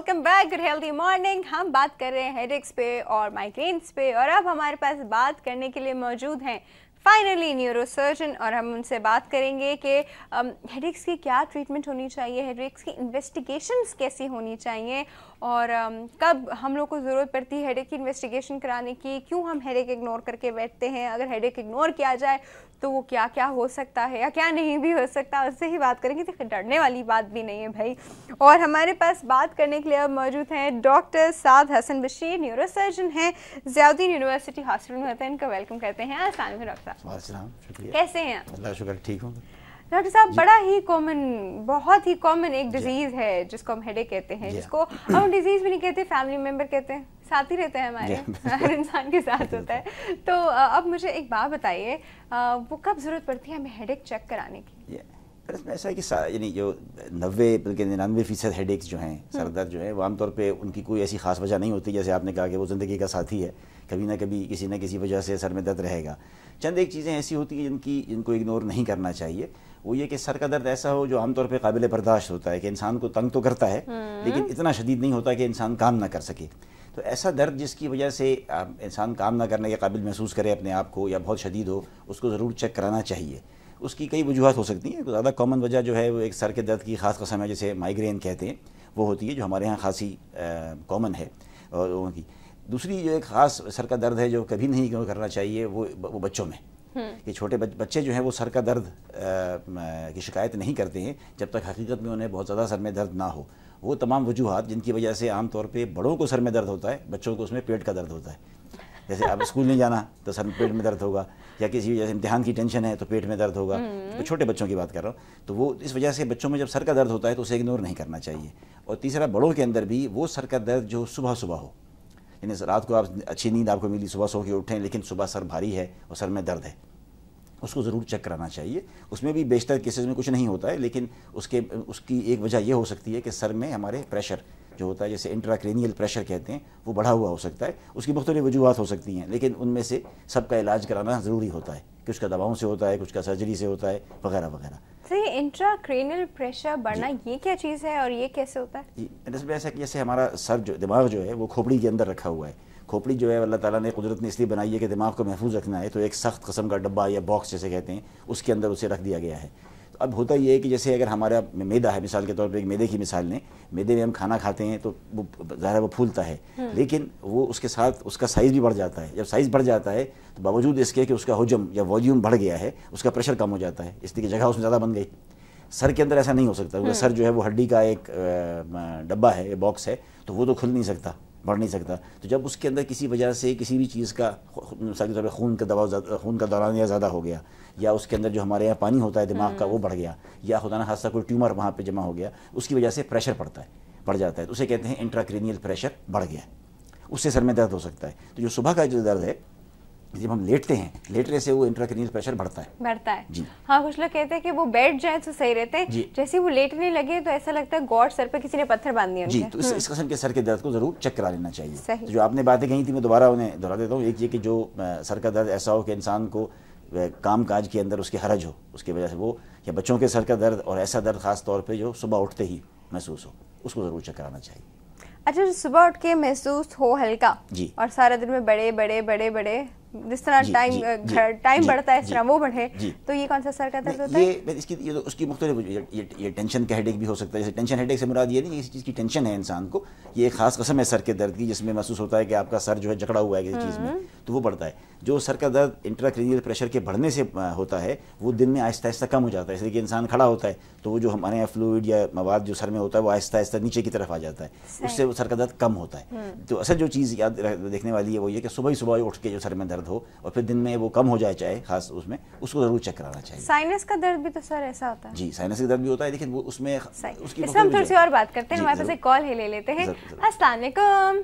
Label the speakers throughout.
Speaker 1: Welcome back good healthy morning. हम बात कर रहे हैं हेडेक्स पे और माइग्रेन्स पे, और अब हमारे पास बात करने के लिए मौजूद हैं फाइनली न्यूरोसर्जन, और हम उनसे बात करेंगे कि हेडेक्स की क्या ट्रीटमेंट होनी चाहिए, हेडेक्स की इन्वेस्टिगेशंस कैसी होनी चाहिए, और कब हम लोग को ज़रूरत पड़ती है हेडेक की इन्वेस्टिगेशन कराने की, क्यों हम हेडेक इग्नोर करके बैठते हैं, अगर हेडेक इग्नोर किया जाए तो वो क्या क्या हो सकता है या क्या नहीं भी हो सकता, उससे ही बात करेंगे। तो डरने वाली बात भी नहीं है भाई। और हमारे पास बात करने के लिए अब मौजूद हैं डॉक्टर साद हसन बशीर, न्यूरोसर्जन हैं, ज़ियाउद्दीन यूनिवर्सिटी हॉस्पिटल में होते हैं। इनका वेलकम करते हैं। अस्सलाम वालेकुम डॉक्टर साहब, कैसे हैं?
Speaker 2: अल्लाह शुक्र, ठीक हूँ
Speaker 1: डॉक्टर साहब। बड़ा ही कॉमन, बहुत ही कॉमन एक डिजीज़ है जिसको हम हेडेक कहते हैं, जिसको हम डिजीज़ भी नहीं कहते, फैमिली मेंबर कहते हैं, साथ ही रहते हैं हमारे, हर इंसान के साथ होता है। तो अब मुझे एक बात बताइए, वो कब ज़रूरत पड़ती है हमें हेडेक चेक कराने की?
Speaker 2: ऐसा है कि यानी जो 90 बल्कि 99% हेडेक्स जो हैं, सरदर्द जो है, वो आमतौर पे उनकी कोई ऐसी खास वजह नहीं होती। जैसे आपने कहा कि वो ज़िंदगी का साथी है, कभी ना कभी किसी न किसी वजह से सर में दर्द रहेगा। चंद एक चीज़ें ऐसी होती हैं जिनको इग्नोर नहीं करना चाहिए। वो ये कि सर का दर्द ऐसा हो जो आमतौर पे काबिल बर्दाश्त होता है, कि इंसान को तंग तो करता है लेकिन इतना शदीद नहीं होता कि इंसान काम ना कर सके। तो ऐसा दर्द जिसकी वजह से इंसान काम ना करने के काबिल महसूस करे अपने आप को, या बहुत शदीद हो, उसको ज़रूर चेक कराना चाहिए। उसकी कई वजूहत हो सकती हैं। ज़्यादा कॉमन वजह जो है वो एक सर के दर्द की ख़ास किस्म है, जिसे माइग्रेन कहते हैं, वो होती है, जो हमारे यहाँ खासी कॉमन है। और उनकी दूसरी जो एक ख़ास सर का दर्द है जो कभी नहीं करना चाहिए, वो बच्चों में, कि छोटे बच्चे जो हैं वो सर का दर्द की शिकायत नहीं करते हैं जब तक हकीकत में उन्हें बहुत ज़्यादा सर में दर्द ना हो। वो तमाम वजूहात जिनकी वजह से आम तौर पे बड़ों को सर में दर्द होता है, बच्चों को उसमें पेट का दर्द होता है। जैसे आप स्कूल नहीं जाना तो सर में पेट में दर्द होगा, या किसी वजह से इम्तिहान की टेंशन है तो पेट में दर्द होगा। तो छोटे बच्चों की बात कर रहा हूँ। तो वो इस वजह से बच्चों में जब सर का दर्द होता है तो उसे इग्नोर नहीं करना चाहिए। और तीसरा, बड़ों के अंदर भी वो सर का दर्द जो सुबह सुबह हो, यानी रात को आप अच्छी नींद आपको मिली, सुबह सो के उठें, लेकिन सुबह सर भारी है और सर में दर्द है, उसको ज़रूर चेक कराना चाहिए। उसमें भी बेशतर केसेस में कुछ नहीं होता है, लेकिन उसकी एक वजह यह हो सकती है कि सर में हमारे प्रेशर जो होता है, जैसे इंट्राक्रेनियल प्रेशर कहते हैं, वो बढ़ा हुआ हो सकता है। उसकी मुख्तलिफ वजूहात हो सकती हैं, लेकिन उनमें से सबका इलाज कराना ज़रूरी होता है। कुछ का दवाओं से होता है, कुछ का सर्जरी से होता है, वगैरह वगैरह।
Speaker 1: सही, इंट्राक्रेनियल प्रेशर बढ़ना ये क्या चीज़ है और ये कैसे होता है?
Speaker 2: जी, ऐसा कि जैसे हमारा सर जो दिमाग जो है वो खोपड़ी के अंदर रखा हुआ है। खोपड़ी जो है अल्लाह ताला ने कुदरत ने इसलिए बनाई है कि दिमाग को महफूज रखना है, तो एक सख्त किस्म का डब्बा या बॉक्स जैसे कहते हैं, उसके अंदर उसे रख दिया गया है। तो अब होता ये है कि जैसे अगर हमारा मैदा है, मिसाल के तौर पर एक मैदे की मिसाल लें, मैदे में हम खाना खाते हैं तो वो ज़ाहिर वो फूलता है, लेकिन वो उसके साथ उसका साइज़ भी बढ़ जाता है। जब साइज़ बढ़ जाता है तो बावजूद इसके कि उसका हुजम या वॉल्यूम बढ़ गया है, उसका प्रेशर कम हो जाता है, इसलिए जगह उसमें ज़्यादा बन गई। सर के अंदर ऐसा नहीं हो सकता, क्योंकि सर जो है वो हड्डी का एक डब्बा है, बॉक्स है, तो वो तो खुल नहीं सकता, बढ़ नहीं सकता। तो जब उसके अंदर किसी वजह से किसी भी चीज़ का, मिसाल के तौर पर खून का दौरान या ज़्यादा हो गया, या उसके अंदर जो हमारे यहाँ पानी होता है दिमाग का वो बढ़ गया, या खुदा न खास्ता कोई ट्यूमर वहाँ पे जमा हो गया, उसकी वजह से प्रेशर बढ़ जाता है, तो उसे कहते हैं इंट्राक्रेनियल प्रेशर बढ़ गया, उससे सर में दर्द हो सकता है। तो जो सुबह का जो दर्द है, जब हम लेटते हैं, लेटने से वो इंट्राक्रेनियल प्रेशर बढ़ता है जी।
Speaker 1: हाँ, कुछ लोग कहते हैं कि वो बैठ जाए तो सही रहते हैं, जैसे वो लेटने लगे तो ऐसा लगता है गॉड सर पे किसी ने पत्थर बांध दिया
Speaker 2: जी। तो इस किस्म के सर के दर्द को जरूर चेक करा लेना चाहिए। तो जो आपने बातें कही थी मैं दोबारा उन्हें दोहरा देता हूँ। एक ये कि जो सर का दर्द ऐसा हो कि इंसान को काम काज के अंदर उसके हरज हो, उसकी वजह से वो, या बच्चों के सर का दर्द, और ऐसा दर्द खास तौर पर जो सुबह उठते ही महसूस हो, उसको जरूर चेक कराना चाहिए।
Speaker 1: अच्छा, सुबह उठ के महसूस हो हल्का
Speaker 2: जी,
Speaker 1: और सारा दिन में बड़े जिस तरह टाइम बढ़ता है इस तरह वो बढ़े, तो ये कौन सा सर का दर्द होता है?
Speaker 2: ये उसकी मुख्तलिफ, ये टेंशन का हेडेक भी हो सकता है। जैसे टेंशन हेडेक से मुराद ये नहीं कि किसी चीज़ की टेंशन है इंसान को, ये एक खास किस्म है सर के दर्द की, जिसमें महसूस होता है कि आपका सर जो है जकड़ा हुआ है किसी चीज़ में, तो वो बढ़ता है। जो सर का दर्द इंट्राक्रेनियल प्रेशर के बढ़ने से होता है, वो दिन में आहिस्ता आहिस्ता कम हो जाता है, इसलिए कि इंसान खड़ा होता है तो वो जो हमारे यहाँ फ्लूइड या मवाद जो सर में होता है वो आहिस्ता आहिस्ता नीचे की तरफ आ जाता है, उससे वो सर का दर्द कम होता है। तो असल जो चीज़ याद देखने वाली है वो ये कि सुबह ही सुबह उठ के जो सर में दर्द हो और फिर दिन में वो कम हो जाए चाहे खास उसमें, उसको जरूर चेक कराना चाहिए।
Speaker 1: साइनस का दर्द भी तो सर ऐसा होता है?
Speaker 2: जी, साइनस का दर्द भी होता है, लेकिन वो उसमें
Speaker 1: उसकी हम थोड़ी सी और बात करते हैं। हमारे पास एक कॉल ही ले लेते हैं। अस्सलाम वालेकुम।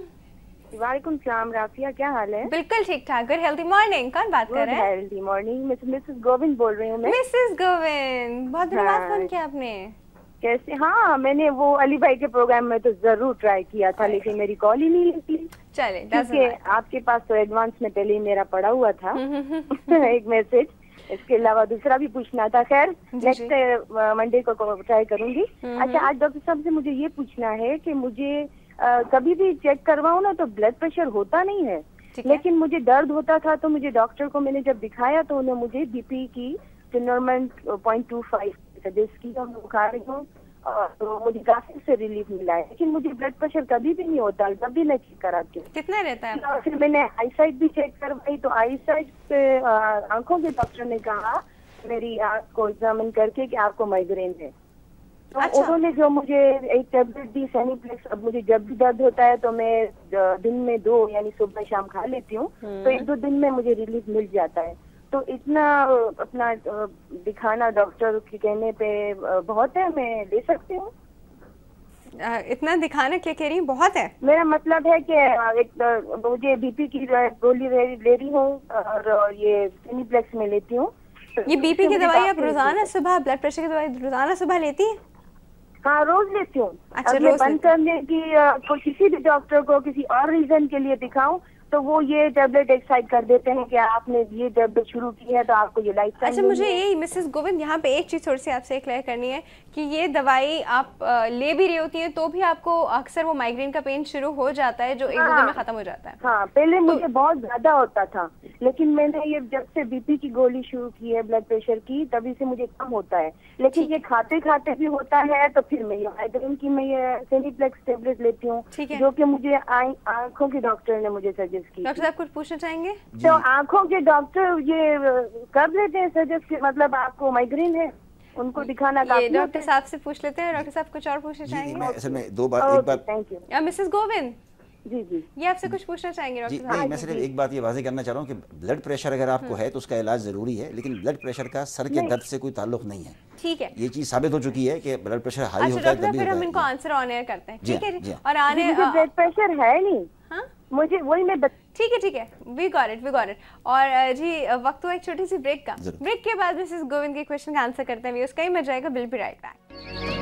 Speaker 3: वालेकुम सलाम राफिया, क्या हाल है?
Speaker 1: बिल्कुल ठीक ठाक। Good healthy morning. कौन बात कर रहे हैं?
Speaker 3: हेल्दी मॉर्निंग, मिसेस गोविंद बोल रही हूँ मैं।
Speaker 1: मिसेस गोविंद, बहुत दिनों बाद फोन किया आपने।
Speaker 3: कैसे? हाँ, मैंने वो अली भाई के प्रोग्राम में तो जरूर ट्राई किया था, लेकिन मेरी कॉल ही नहीं लगती।
Speaker 1: चले,
Speaker 3: क्योंकि आपके पास तो एडवांस में पहले ही मेरा पड़ा हुआ था एक मैसेज, इसके अलावा दूसरा भी पूछना था। खैर, नेक्स्ट मंडे को ट्राई करूंगी। अच्छा, आज डॉक्टर साहब से मुझे ये पूछना है कि मुझे कभी भी चेक करवाऊं ना तो ब्लड प्रेशर होता नहीं है, लेकिन मुझे दर्द होता था तो मुझे डॉक्टर को मैंने जब दिखाया तो उन्होंने मुझे बीपी की नॉर्मल 0.25 सजेस्ट की, मैं खा रही हूँ तो मुझे काफी से रिलीफ मिला है, लेकिन मुझे ब्लड प्रेशर कभी भी नहीं होता जब भी मैं चेक कराती हूँ।
Speaker 1: कितना रहता है?
Speaker 3: फिर मैंने आई साइट भी चेक करवाई तो आई साइट पे आंखों के डॉक्टर ने कहा मेरी आंख को एग्जामिन करके कि आपको माइग्रेन है, तो
Speaker 1: अच्छा।
Speaker 3: उन्होंने जो मुझे एक टैबलेट दी सेनीप्लेक्स। अब मुझे जब भी दर्द होता है तो मैं दिन में 2 यानी सुबह शाम खा लेती हूँ, तो 1-2 दिन में मुझे रिलीफ मिल जाता है। तो इतना अपना दिखाना डॉक्टर के कहने पे बहुत है, मैं ले सकती हूँ?
Speaker 1: इतना दिखाना क्या कह रही हैं? बहुत है।
Speaker 3: मेरा मतलब है कि एक मुझे बीपी की गोली ले रही हूँ और ये सेनीप्लेक्स में लेती हूँ।
Speaker 1: ये बीपी की दवाई आप रोजाना सुबह, ब्लड प्रेशर की दवाई रोजाना सुबह लेती हैं?
Speaker 3: हाँ, रोज लेती हूँ।
Speaker 1: अच्छा,
Speaker 3: अब मैं बंद करने की किसी भी डॉक्टर को किसी और रीजन के लिए दिखाऊं तो वो ये टैबलेट एक्साइड कर देते हैं कि आपने ये टैबलेट शुरू की है तो आपको ये लाइफ टाइम।
Speaker 1: अच्छा, मुझे यही मिसेस गोविंद यहाँ पे एक चीज़ थोड़ी सी आपसे क्लियर करनी है कि ये दवाई आप ले भी रही होती हैं तो भी आपको अक्सर वो माइग्रेन का पेन शुरू हो जाता है जो 1-2 दिन में खत्म हो जाता है?
Speaker 3: हाँ, पहले मुझे बहुत ज्यादा होता था, लेकिन मैंने ये जब से बीपी की गोली शुरू की है ब्लड प्रेशर की तभी से मुझे कम होता है, लेकिन ये खाते खाते भी होता है तो फिर मैं ये माइग्रेन की मैं ये सेनीप्लेक्स टैबलेट लेती हूँ, जो कि मुझे आंखों के डॉक्टर ने मुझे सजेस्ट की।
Speaker 1: डॉक्टर साहब कुछ पूछना चाहेंगे?
Speaker 3: तो आंखों के डॉक्टर ये कर लेते हैं सजेस्ट, मतलब आपको माइग्रेन है, उनको दिखाना काफी।
Speaker 1: डॉक्टर साहब से पूछ लेते हैं। डॉक्टर साहब कुछ और पूछना चाहेंगे?
Speaker 2: मैं असल में एक बात
Speaker 3: थैंक यू।
Speaker 1: मिसेस गोविंद
Speaker 3: जी जी,
Speaker 1: ये आपसे कुछ पूछना चाहेंगे
Speaker 2: जी?
Speaker 1: डॉक्टर
Speaker 2: नहीं, मैं सिर्फ एक बात ये वाज़ेह करना चाह रहा हूँ कि ब्लड प्रेशर अगर आपको है तो उसका इलाज ज़रूरी है, लेकिन ब्लड प्रेशर का सर के दर्द से कोई ताल्लुक नहीं है।
Speaker 1: ठीक है,
Speaker 2: ये चीज़ साबित हो चुकी है कि ब्लड प्रेशर हाई
Speaker 1: अच्छा
Speaker 2: होता है
Speaker 1: डॉक्टर
Speaker 2: तभी
Speaker 1: फिर हम
Speaker 2: होता
Speaker 1: इनको
Speaker 2: है।
Speaker 1: आंसर ऑन एयर करते हैं, ठीक है जी? और
Speaker 3: मुझे ब्लड प्रेशर है नहीं।
Speaker 1: हाँ,
Speaker 3: मुझे वही मैं
Speaker 1: ठीक है, वी गॉट इट। और जी वक्त हुआ एक छोटी सी ब्रेक का। ब्रेक के बाद मिसेस गोविंद के क्वेश्चन का आंसर करते हैं, उसका ही मजा आएगा। Will be right back.